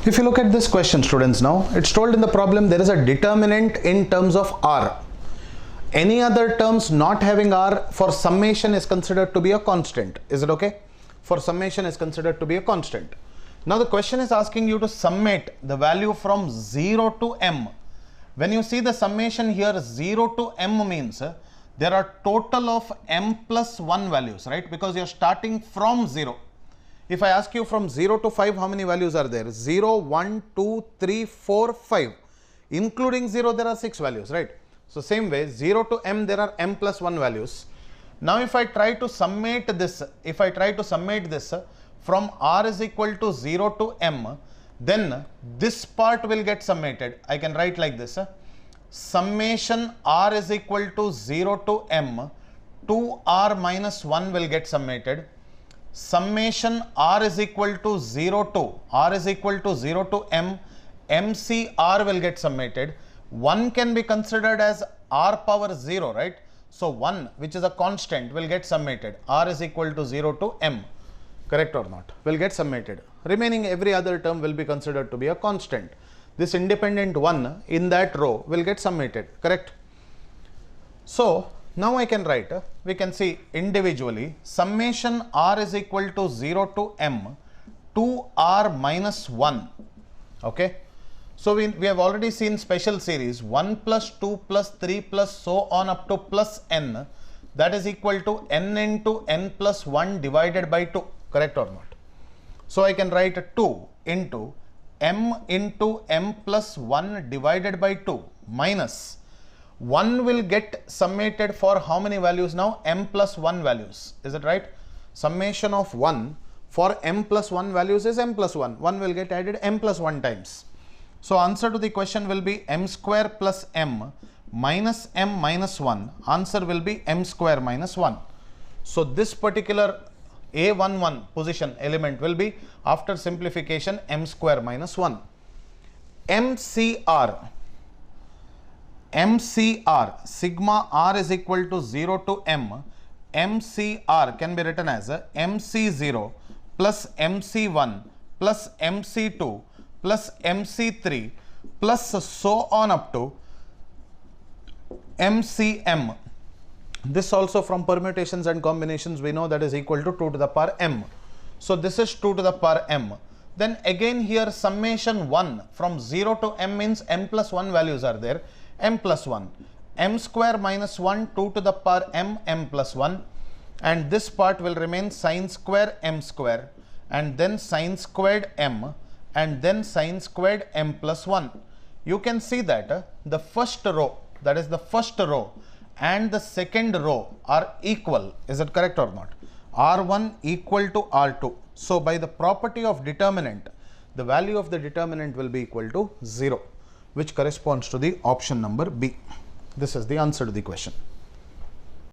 If you look at this question, students, now it's told in the problem there is a determinant in terms of r. Any other terms not having r for summation is considered to be a constant. Is it okay? For summation is considered to be a constant. Now the question is asking you to summate the value from 0 to m. When you see the summation here, 0 to m means there are total of m plus 1 values, right? Because you are starting from 0. If I ask you from 0 to 5, how many values are there? 0, 1, 2, 3, 4, 5. Including 0, there are 6 values, right? So same way, 0 to m, there are m plus 1 values. Now if I try to summate this, from r is equal to 0 to m, then this part will get summated. I can write like this. Summation r is equal to 0 to m, 2r minus 1 will get summated. Summation r is equal to 0 to m, mcr will get summated. 1 can be considered as r power 0, right? So 1, which is a constant, will get summated. R is equal to 0 to m. Correct or not? Will get summated. Remaining every other term will be considered to be a constant. This independent 1 in that row will get summated. Correct? So now I can write, we can see individually, summation r is equal to 0 to m, 2r minus 1. Okay? So we have already seen special series 1 plus 2 plus 3 plus so on up to plus n, that is equal to n into n plus 1 divided by 2. Correct or not? So I can write 2 into m plus 1 divided by 2 minus 1 will get summated for how many values now? M plus 1 values. Is it right? Summation of 1 for m plus 1 values is m plus 1. 1 will get added m plus 1 times. So answer to the question will be m square plus m minus m minus 1. Answer will be m square minus 1. So this particular A11 position element will be, after simplification, m square minus 1. MCR, sigma r is equal to 0 to m. MCR can be written as MC0 plus MC1 plus MC2 plus MC3 plus so on up to MCM. This also from permutations and combinations we know that is equal to 2 to the power m. So this is 2 to the power m. Then again here summation 1 from 0 to m means m plus 1 values are there. M plus 1. M square minus 1, 2 to the power m, m plus 1. And this part will remain sine square m square. And then sine squared m. And then sine squared m plus 1. You can see that the first row, that is the first row, and the second row are equal. Is it correct or not? R1 equal to R2. So by the property of determinant, the value of the determinant will be equal to 0, which corresponds to the option number B. This is the answer to the question.